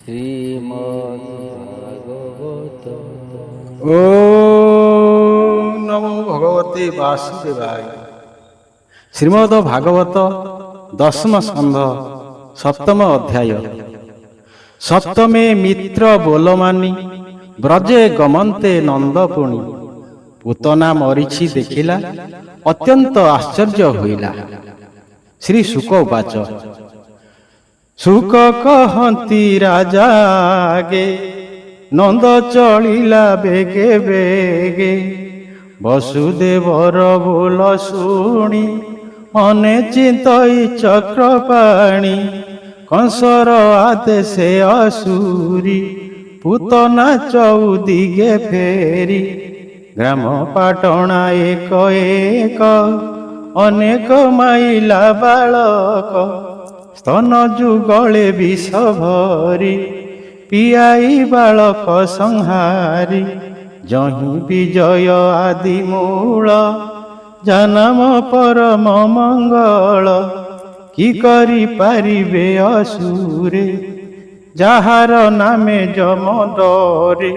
শ্রীমদ্ভাগবত। ওম নমো ভগবতে বাসুদেবায়। শ্রীমদ ভাগবত দশম স্কন্ধ সপ্তম অধ্যায়। সপ্তমে মিত্র ବୋଲମାନି ବ୍ରଜେ ଗମନ୍ତେ ନନ୍ଦପୁଣି। ପୁତନା ମରିଛି ଦେଖିଲା ଅତ୍ୟନ୍ତ ଆଶ୍ଚର୍ଯ୍ୟ ହୋଇଲା। ଶ୍ରୀ ଶୁକ ଉବାଚ। ଶୁକ କହନ୍ତି ରାଜା ଆଗେ, ନନ୍ଦ ଚଳିଲା ବେଗେ ବେଗେ। ବସୁଦେବର ବୋଲ ଶୁଣି ମନେ ଚିନ୍ତଇ ଚକ୍ରପାଣି। କଂସର ଆଦେଶେ ଅସୁରି ପୁତନା ଚଉଦିଗେ ଫେରି। ଗ୍ରାମ ପାଟଣା ଏକ ଏକ ଅନେକ ମାଇଲା ବାଳକ। ସ୍ତନ ଯୁଗଳେ ବିଷ ଭରି ପିଆଇ ବାଳକ ସଂହାରି। ଯହିଁ ବିଜୟ ଆଦି ମୂଳ ଜନମ ପରମ ମଙ୍ଗଳ। କି କରି ପାରିବେ ଅସୁରେ ଯାହାର ନାମେ ଯମ ଡରେ।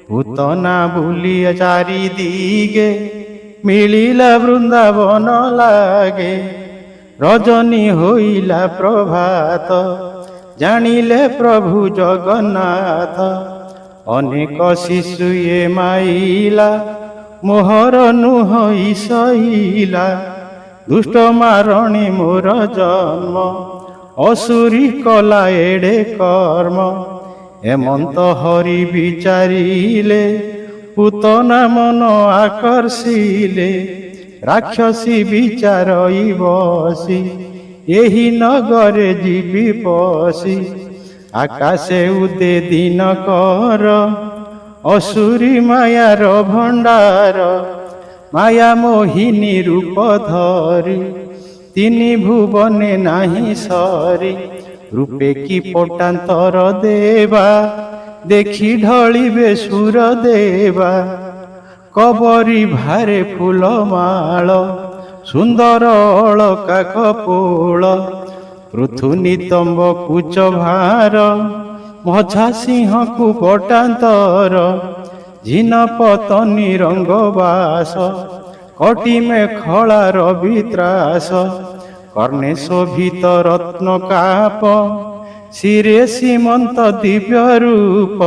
ପୁତନା ବୁଲି ଚାରି ଦିଗେ ମିଳିଲା ବୃନ୍ଦାବନ ଲାଗେ। ରଜନୀ ହୋଇଲା ପ୍ରଭାତ ଜାଣିଲେ ପ୍ରଭୁ ଜଗନ୍ନାଥ। ଅନେକ ଶିଶୁ ଏ ମାଇଲା ମୋହର ନୁହଁ ସହିଲା। ଦୁଷ୍ଟ ମାରଣୀ ମୋର ଜନ୍ମ ଅସୁରୀ କଲା ଏଡ଼େ କର୍ମ। ହେମନ୍ତ ହରି ବିଚାରିଲେ ପୁତନା ମନ ଆକର୍ଷିଲେ। ରାକ୍ଷସୀ ବିଚାରଇ ବସି ଏହି ନଗରେ ଯିବି ପଶି। ଆକାଶେ ଉଦେ ଦିନ କର ଅସୁରୀ ମାୟାର ଭଣ୍ଡାର। ମାୟା ମୋହିନୀ ରୂପ ଧରି ତିନି ଭୁବନେ ନାହିଁ ସରି। ରୂପେ କି ପଟାନ୍ତର ଦେବା ଦେଖି ଢଳିବେ ସୁର ଦେବା। କବରୀ ଭାରେ ଫୁଲମାଳ ସୁନ୍ଦର ଅଳକା କପୋଳ। ପୃଥୁ ନିତମ୍ବ କୁଚ ଭାର ମଝା ସିଂହକୁ ପଟାନ୍ତର। ଝିନ ପତନି ରଙ୍ଗ ବାସ କଟିମେ ଖଳାର ବିତ୍ରାସ। କର୍ଣ୍ଣେ ଶୋଭିତ ରତ୍ନ କାପ ଶିରେ ସୀମନ୍ତ ଦିବ୍ୟ ରୂପ।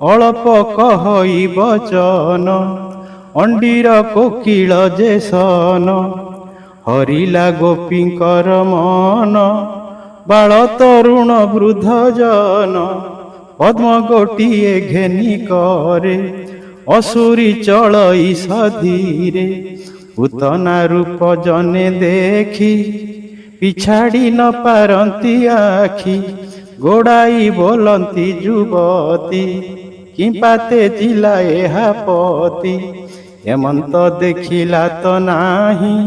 ଅଳପ କହଇ ବଚନ ଅଣ୍ଡିର କୋକିଳ ଯେ ସନ। ହରିଲା ଗୋପୀଙ୍କର ମନ ବାଳ ତରୁଣ ବୃଦ୍ଧ ଜନ। ପଦ୍ମ ଗୋଟିଏ ଘେନି କରେ ଅସୁରୀ ଚଳଇ ସଧୀରେ। ପୁତନା ରୂପ ଜନେ ଦେଖି ପିଛାଡ଼ି ନ ପାରନ୍ତି ଆଖି। ଗୋଡ଼ାଇ ବୋଲନ୍ତି ଯୁବତୀ କିମ୍ପାତେ ଜିଲା ଏହା ପତି। ହେମନ୍ତ ଦେଖିଲା ତ ନାହିଁ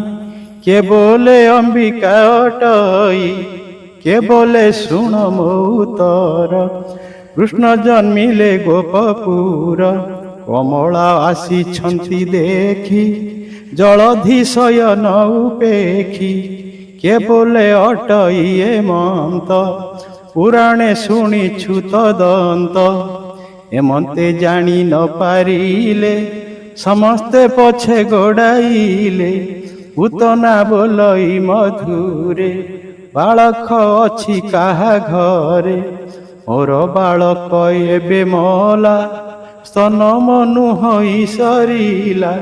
କେବଲେ ଅମ୍ବିକା ଅଟଇ। କେବଲେ ଶୁଣ ମୋ ଉତ୍ତର କୃଷ୍ଣ ଜନ୍ମିଲେ ଗୋପପୁର। କମଳା ଆସିଛନ୍ତି ଦେଖି ଜଳଧି ଶୟନ ଉପେକ୍ଷୀ। କେବଲେ ଅଟଇ ହେମନ୍ତ ପୁରାଣେ ଶୁଣିଛୁ ତଦନ୍ତ। ହେମନ୍ତେ ଜାଣି ନ ପାରିଲେ ସମସ୍ତେ ପଛେ ଗୋଡ଼ାଇଲେ। ପୁତନା ବୋଲଇ ମଧୁରେ ବାଳକ ଅଛି କାହା ଘରେ। ମୋର ବାଳକ ଏବେ ମଲା ସ୍ତନ ମନୁ ହୋଇ ସରିଲା।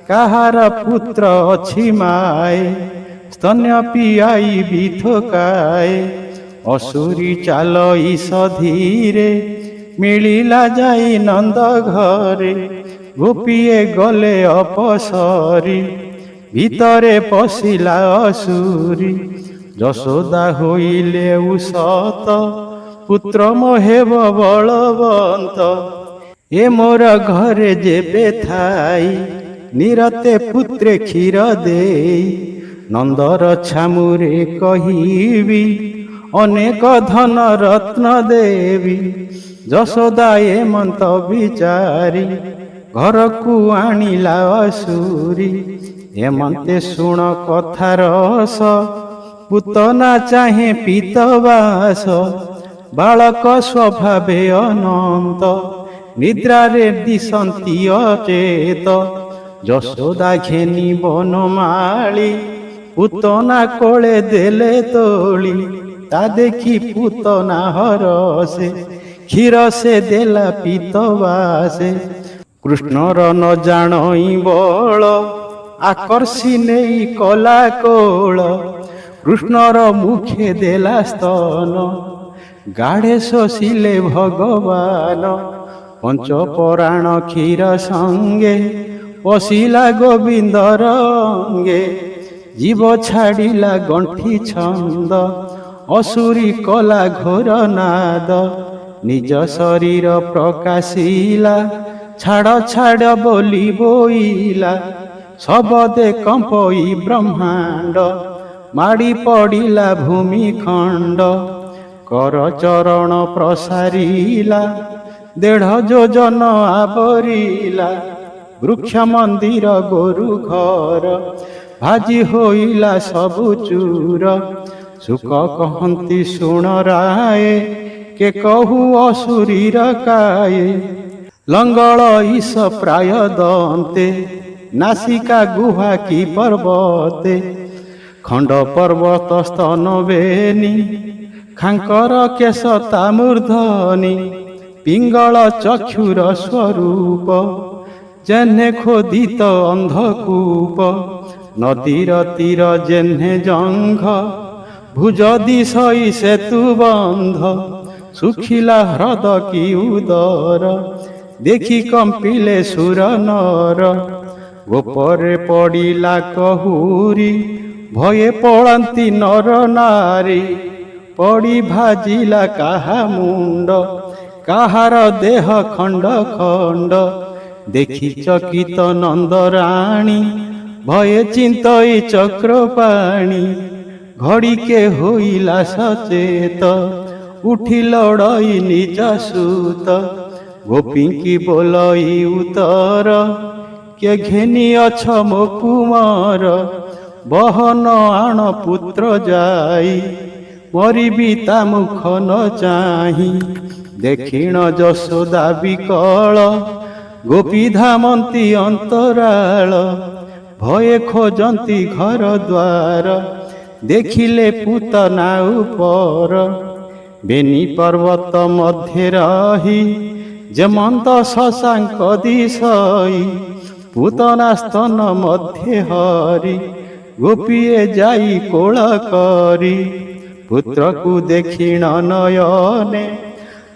କାହାର ପୁତ୍ର ଅଛି ମାଏ ସ୍ତନ୍ୟ ପିଆଇ ବିଥୋକାଏ। ଅସୁରୀ ଚାଲଇ ସଧୀରେ ମିଳିଲା ଯାଇ ନନ୍ଦ ଘରେ। ଗୋପୀଏ ଗଲେ ଅପସରି ଭିତରେ ପଶିଲା ଅସୁରୀ। ଯଶୋଦା ହୋଇଲେ ଉଷତ ପୁତ୍ର ମୋହେବ ବଳବନ୍ତ। ଏ ମୋର ଘରେ ଯେବେ ଥାଇ ନିରତେ ପୁତ୍ରେ କ୍ଷୀର ଦେଇ। ନନ୍ଦର ଛାମୁରେ କହିବି ଅନେକ ଧନ ରତ୍ନ ଦେବି। ଯଶୋଦା ହେମନ୍ତ ବିଚାରି ଘରକୁ ଆଣିଲା ଅସୁରୀ। ହେମନ୍ତେ ଶୁଣ କଥା ରସ ପୁତନା ଚାହେଁ ପିତବାସ। ବାଳକ ସ୍ୱଭାବେ ଅନନ୍ତ, ନିଦ୍ରାରେ ଦିଶନ୍ତି ଅଚେତ। ଯଶୋଦା ଘେନି ବନମାଳି, ପୁତନା କୋଳେ ଦେଲେ ତୋଳି। ତା ଦେଖି ପୁତନା ହରସେ, କ୍ଷୀର ସେ ଦେଲା ପିତବାସେ। କୃଷ୍ଣର ନ ଜାଣଇ ବଳ, ଆକର୍ଷି ନେଇ କଲା କୋଳ। କୃଷ୍ଣର ମୁଖେ ଦେଲା ସ୍ତନ, ଗାଢ଼େ ଶୋଷିଲେ ଭଗବାନ। ପଞ୍ଚପରାଣ କ୍ଷୀର ସଙ୍ଗେ, ପଶିଲା ଗୋବିନ୍ଦର ଅଙ୍ଗେ। ଜୀବ ଛାଡ଼ିଲା ଗଣ୍ଠି ଛନ୍ଦ, ଅସୁରୀ କଲା ଘୋର ନାଦ। ନିଜ ଶରୀର ପ୍ରକାଶିଲା, ଛାଡ଼ ଛାଡ଼ ବୋଲି ବୋଇଲା। ଶବଦେ କମ୍ପଇ ବ୍ରହ୍ମାଣ୍ଡ, ମାଡ଼ି ପଡ଼ିଲା ଭୂମିଖଣ୍ଡ। କର ଚରଣ ପ୍ରସାରିଲା, 1.5 ଯୋଜନ ଆବରିଲା। ବୃକ୍ଷ ମନ୍ଦିର ଗୋରୁ ଘର, ଭାଜି ହୋଇଲା ସବୁ ଚୂର। ସୁକ କହନ୍ତି ଶୁଣ ରାଏ, କେ କହୁ ଅସୁରୀର କାଏ। ଲଙ୍ଗଳ ଈଶ ପ୍ରାୟ ଦନ୍ତେ, ନାସିକା ଗୁହା କି ପର୍ବତେ। ଖଣ୍ଡ ପର୍ବତ ସ୍ତନ ବେନି, ଖାଙ୍କର କେଶ ତା ମୂର୍ଧନି। ପିଙ୍ଗଳ ଚକ୍ଷୁର ସ୍ୱରୂପ, ଯେହ୍ନେ ଖୋଦିତ ଅନ୍ଧକୂପ। ନଦୀର ତୀର ଯେହ୍ନେ ଜଙ୍ଘ, ଭୁଜ ଦିଶଇ ସେତୁ ବନ୍ଧ। ଶୁଖିଲା ହ୍ରଦ କି ଉଦର, ଦେଖି କମ୍ପିଲେ ସୁର ନର। ଗୋପରେ ପଡ଼ିଲା କହୁରି, ଭୟେ ପଳାନ୍ତି ନର ନାରୀ। ପଡ଼ି ଭାଜିଲା କାହା ମୁଣ୍ଡ, କାହାର ଦେହ ଖଣ୍ଡ ଖଣ୍ଡ। ଦେଖି ଚକିତ ନନ୍ଦରାଣୀ, ଭୟେ ଚିନ୍ତଇ ଚକ୍ରପାଣୀ। ଘଡ଼ିକେ ହୋଇଲା ସଚେତ, ଉଠି ଲଡ଼ଇ ନିଜ ସୁତ। ଗୋପୀଙ୍କି ବୋଲଇ ଉତ୍ତର, କେ ଘେନି ଅଛ ମୋ କୁମର। ବହନ ଆଣ ପୁତ୍ର ଯାଇ, ମରିବି ତା ମୁଖ ନ ଚାହିଁ। ଦେଖିଣ ଯଶୋଦା ବିକଳ, ଗୋପୀ ଧାମନ୍ତି ଅନ୍ତରାଳ। ଭୟେ ଖୋଜନ୍ତି ଘର ଦ୍ୱାର, ଦେଖିଲେ ପୁତନା ଉପର। ବେନି ପର୍ବତ ମଧ୍ୟରେ ରହି, ଯେମନ୍ତ ଶଶାଙ୍କ ଦିଶଇ। ପୁତନା ସ୍ତନ ମଧ୍ୟରେ ହରି, ଗୋପୀଏ ଯାଇ କୋଳ କରି। ପୁତ୍ରକୁ ଦେଖିଣ ନୟନେ,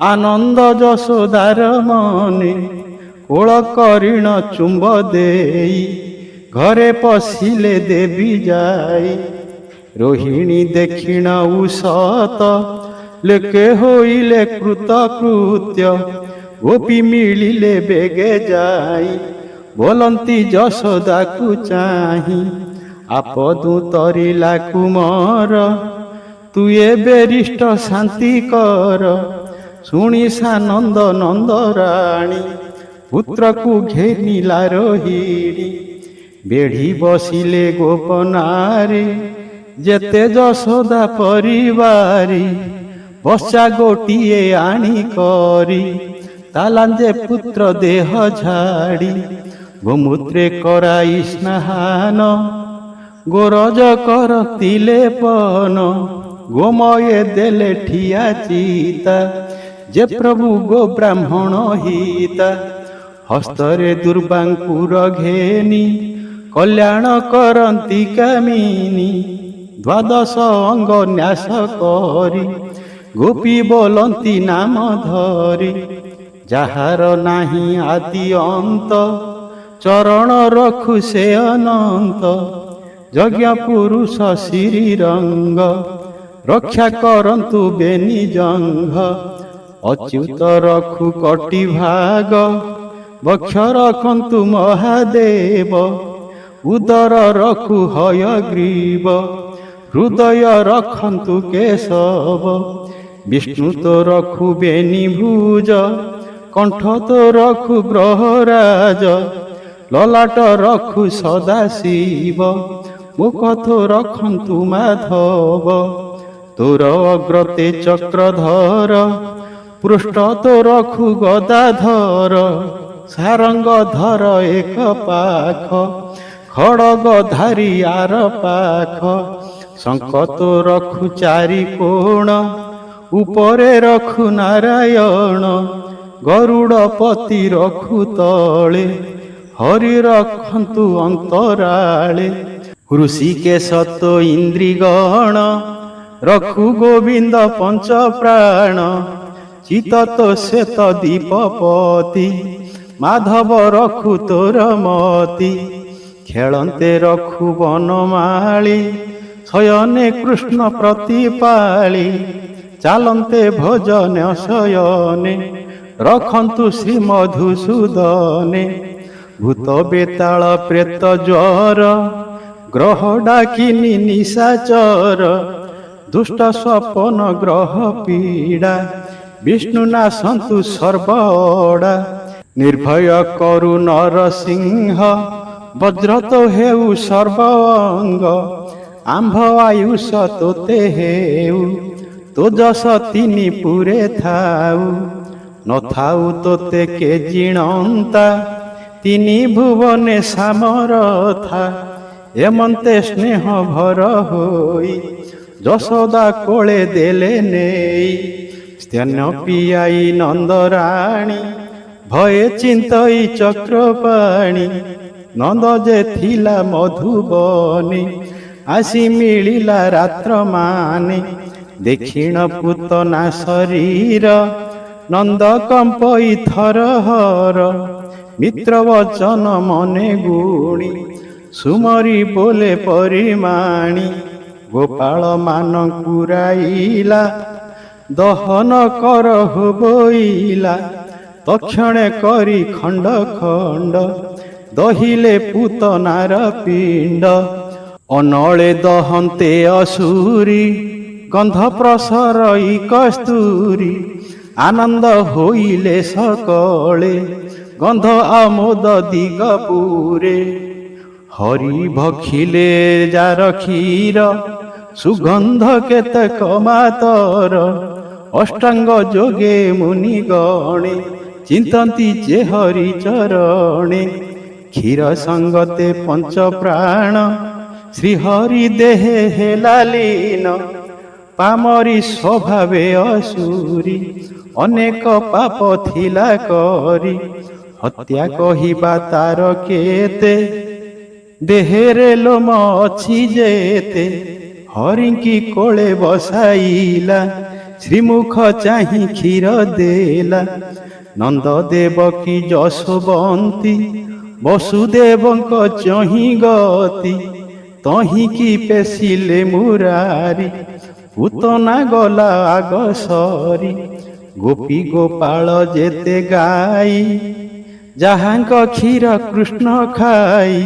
ଆନନ୍ଦ ଯଶୋଦାର ମନେ। କୋଳ କରିଣ ଚୁମ୍ବ ଦେଇ, ଘରେ ପଶିଲେ ଦେବୀ ଯାଇ। ରୋହିଣୀ ଦେଖିଣ ଉଷତ, ଲେକେ ହୋଇଲେ କୃତକୃତ୍ୟ। ଗୋପୀ ମିଳିଲେ ବେଗେ ଯାଇ, ବୋଲନ୍ତି ଯଶୋଦାକୁ ଚାହିଁ। ଆପଦୁ ତରିଲା କୁମର, ତୁ ଏବେ ରିଷ୍ଟ ଶାନ୍ତି କର। ଶୁଣି ସାନନ୍ଦ ନନ୍ଦରାଣୀ, ପୁତ୍ରକୁ ଘେନିଲା ରୋହିଣୀ। ବେଢ଼ି ବସିଲେ ଗୋପନାରୀ, ଯେତେ ଯଶୋଦା ପରିବାରୀ। ବସା ଗୋଟିଏ ଆଣି କରି, ତାଲାଞ୍ଜେ ପୁତ୍ର ଦେହ ଝାଡ଼ି। ଗୋମୂତ୍ରେ କରାଇ ସ୍ନାନ, ଗୋରଜ କରନ୍ତି ଲେପନ। ଗୋମୟେ ଦେଲେ ଠିଆ ଚିତା, ଯେ ପ୍ରଭୁ ଗୋ ବ୍ରାହ୍ମଣ ହିତା। ହସ୍ତରେ ଦୁର୍ବାଙ୍କୁର ଘେନି, କଲ୍ୟାଣ କରନ୍ତି କାମିନୀ। 12 ଅଙ୍ଗ ନ୍ୟାସ କରି, ଗୋପୀ ବୋଲନ୍ତି ନାମ ଧରି। ଯାହାର ନାହିଁ ଆଦି ଅନ୍ତ, ଚରଣ ରଖୁ ସେ ଅନନ୍ତ। ଯଜ୍ଞ ପୁରୁଷ ଶ୍ରୀରଙ୍ଗ, ରକ୍ଷା କରନ୍ତୁ ବେନି ଜଙ୍ଘ। ଅଚ୍ୟୁତ ରଖୁ କଟି ଭାଗ, ବକ୍ଷ ରଖନ୍ତୁ ମହାଦେବ। ଉଦର ରଖୁ ହୟଗ୍ରୀବ, ହୃଦୟ ରଖନ୍ତୁ କେଶବ। ବିଷ୍ଣୁ ତ ରଖୁ ବେନି ଭୁଜ, କଣ୍ଠ ତ ରଖୁ ଗ୍ରହରାଜ। ଲଲାଟ ରଖୁ ସଦାଶିବ, ମୁଖ ତ ରଖନ୍ତୁ ମାଧବ। তোর অগ্রতে চক্রধর, পৃষ্ঠ তোর খু গদাধর, সারঙ্গ ধর এক পাখ, খড়গ ধারি আর পাখ, শঙ্খ তো রখু চারি কোণ, উপরে রখু নারায়ণ, গରୁଡ଼ ପତି ରଖୁ ତଳେ, ହରି ରଖନ୍ତୁ ଅନ୍ତରାଳେ, ଋଷିକେଶ ତ ଇନ୍ଦ୍ରିଗଣ, ରଖୁ ଗୋବିନ୍ଦ ପଞ୍ଚ ପ୍ରାଣ, ଚିତ ତ ଶ୍ଵେତ ଦୀପପତି, ମାଧବ ରଖୁ ତୋର ମତି, ଖେଳନ୍ତେ ରଖୁ ବନମାଳି, ଶୟନେ କୃଷ୍ଣ ପ୍ରତିପାଳି, ଚାଲନ୍ତେ ଭଜନ ଶୟନେ, ରଖନ୍ତୁ ଶ୍ରୀ ମଧୁସୂଦନେ, ଭୂତ ବେତାଳ ପ୍ରେତ ଜ୍ୱର, ଗ୍ରହ ଡାକିନି ନିଶାଚର, ଦୁଷ୍ଟ ସ୍ୱପନ ଗ୍ରହ ପୀଡ଼ା, ବିଷ୍ଣୁ ନାଶନ୍ତୁ ସର୍ବଅଡ଼ା, ନିର୍ଭୟ କରୁ ନରସିଂହ, ବଜ୍ର ତ ହେଉ ସର୍ବଅଙ୍ଗ, ଆମ୍ଭ ଆୟୁଷ ତୋତେ ହେଉ, ତୋ ଯଶ ତିନି ପୁରେ ଥାଉ, ନଥାଉ ତୋତେ କେ ଜିଣନ୍ତା, ତିନି ଭୁବନେ ସାମରଥା, ଏମନ୍ତେ ସ୍ନେହ ଭର ହୋଇ, ଯଶୋଦା କୋଳେ ଦେଲେ ନେଇ, ସ୍ତନ୍ୟ ପିଆଇ ନନ୍ଦରାଣୀ, ଭୟେ ଚିନ୍ତଇ ଚକ୍ରପାଣି, ନନ୍ଦ ଯେ ଥିଲା ମଧୁବନେ, ଆସି ମିଳିଲା ରାତ୍ର ମାନେ, ଦେଖିଣ ପୁତନା ଶରୀର, ନନ୍ଦ କମ୍ପଇ ଥରହର, ମିତ୍ର ବଚନ ମନେ ଗୁଣି, ସୁମରି ବୋଲେ ପରିମାଣି, ଗୋପାଳ ମାନଙ୍କୁ ରାଇଲା, ଦହନ କର ବୋଇଲା, ତକ୍ଷଣେ କରି ଖଣ୍ଡ ଖଣ୍ଡ, ଦହିଲେ ପୁତନାର ପିଣ୍ଡ, ଅନଳେ ଦହନ୍ତେ ଅସୁରୀ, ଗନ୍ଧ ପ୍ରସରଇ କସ୍ତୁରୀ, ଆନନ୍ଦ ହୋଇଲେ ସକଳେ, ଗନ୍ଧ ଆମୋଦ ଦିଗ ପୁରେ, ହରି ଭଖିଲେ ଯାର କ୍ଷୀର, ସୁଗନ୍ଧ କେତେକ ମାତର, ଅଷ୍ଟାଙ୍ଗ ଯୋଗେ ମୁନି ଗଣେ, ଚିନ୍ତନ୍ତି ଯେ ହରି ଚରଣେ, କ୍ଷୀର ସଙ୍ଗତେ ପଞ୍ଚ ପ୍ରାଣ, ଶ୍ରୀହରି ଦେହେ ହେଲା ଲୀନ, ପାମରି ସ୍ୱଭାବେ ଅସୁରୀ, ଅନେକ ପାପ ଥିଲା କରି, ହତ୍ୟା କହିବା ତାର କେତେ, ଦେହେରେ ଲୋମ ଅଛି ଯେତେ, ହରିଙ୍କି କୋଳେ ବସାଇଲା, ଶ୍ରୀମୁଖ ଚାହିଁ କ୍ଷୀର ଦେଲା, ନନ୍ଦ ଦେବକୀ ଯଶୋବନ୍ତୀ, ବସୁଦେବଙ୍କ ଚହିଁ ଗତି, ତହିଁକି ପେଶିଲେ ମୁରାରି, ପୁତନା ଗଲା ଆଗ ସରି, ଗୋପୀ ଗୋପାଳ ଯେତେ ଗାଇ, ଯାହାଙ୍କ କ୍ଷୀର କୃଷ୍ଣ ଖାଇ,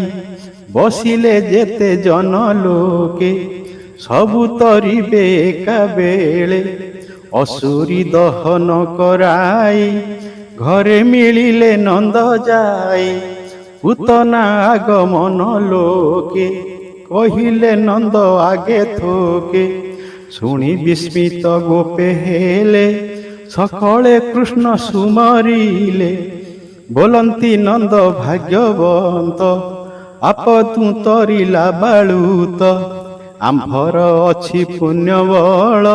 ବସିଲେ ଯେତେ ଜନ ଲୋକେ, ସବୁ ତରିବେ ଏକାବେଳେ, ଅସୁରୀ ଦହନ କରାଇ, ଘରେ ମିଳିଲେ ନନ୍ଦ ଯାଇ, ପୁତନା ଆଗମନ ଲୋକେ, କହିଲେ ନନ୍ଦ ଆଗେ ଥୋକେ, ଶୁଣି ବିସ୍ମିତ ଗୋପେ ହେଲେ, ସକଳେ କୃଷ୍ଣ ସୁମରିଲେ, ବୋଲନ୍ତି ନନ୍ଦ ଭାଗ୍ୟବନ୍ତ, ଆପ ତୁ ତରିଲା ବାଳୁତ, ଆମ୍ଭର ଅଛି ପୁଣ୍ୟ ବଳ,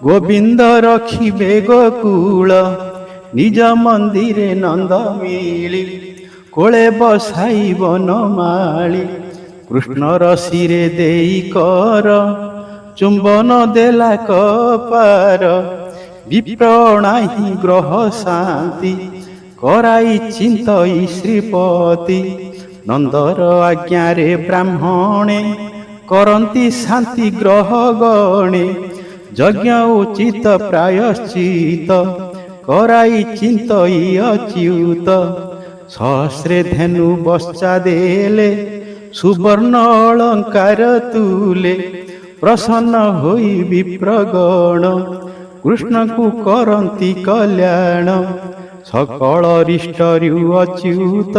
ଗୋବିନ୍ଦ ରଖିବେ ଗୋକୁଳ, ନିଜ ମନ୍ଦିରେ ନନ୍ଦ ମିଳି, କୋଳେ ବସାଇ ବନମାଳି, କୃଷ୍ଣର ଶିରେ ଦେଇ କର, ଚୁମ୍ବନ ଦେଲା କପାର, ବିପ୍ରଣାହି ଗ୍ରହ ଶାନ୍ତି, କରାଇ ଚିନ୍ତଇ ଶ୍ରୀପତି, ନନ୍ଦର ଆଜ୍ଞାରେ ବ୍ରାହ୍ମଣେ, କରନ୍ତି ଶାନ୍ତି ଗ୍ରହ ଗଣେ, ଯଜ୍ଞ ଉଚିତ ପ୍ରାୟଶ୍ଚିତ, କରାଇ ଚିନ୍ତଇ ଅଚ୍ୟୁତ, ସହସ୍ରେ ଧେନୁ ବଶ୍ଚା ଦେଲେ, ସୁବର୍ଣ୍ଣ ଅଳଙ୍କାର ତୁଲେ, ପ୍ରସନ୍ନ ହୋଇ ବିପ୍ରଗଣ, କୃଷ୍ଣଙ୍କୁ କରନ୍ତି କଲ୍ୟାଣ, ସକଳ ରିଷ୍ଟରୁ ଅଚ୍ୟୁତ,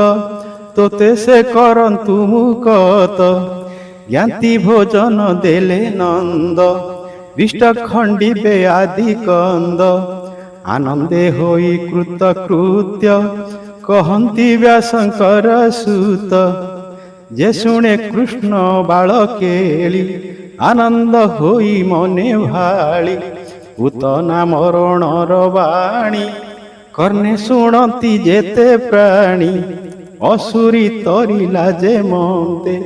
ତୋତେ ସେ କରନ୍ତୁ ମୁକତ, ଜ୍ଞାତି ଭୋଜନ ଦେଲେ ନନ୍ଦ, ବିଷ୍ଟ ଖଣ୍ଡିବେ ଆଦି କନ୍ଦ ଆନନ୍ଦେ ହୋଇ କୃତକୃତ୍ୟ କହନ୍ତି ବ୍ୟାସଙ୍କର ସୁତ ଯେ ଶୁଣେ କୃଷ୍ଣ ବାଳ କେଳି ଆନନ୍ଦ ହୋଇ ମନେ ଭାଳି ପୂତନା ମରଣର ବାଣୀ କର୍ଣ୍ଣେ ଶୁଣନ୍ତି ଯେତେ ପ୍ରାଣୀ ଅସୁରୀ ତରିଲା ଯେ ମନ୍ତେ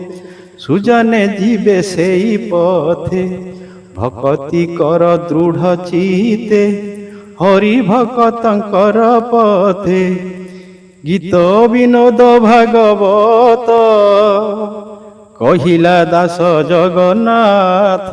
ସୁଜନେ ଯିବେ ସେଇ ପଥେ ଭକତି କର ଦୃଢ଼ ଚିତେ ହରି ଭକତଙ୍କର ପଥେ ଗୀତ ବିନୋଦ ଭାଗବତ କହିଲା ଦାସ ଜଗନ୍ନାଥ।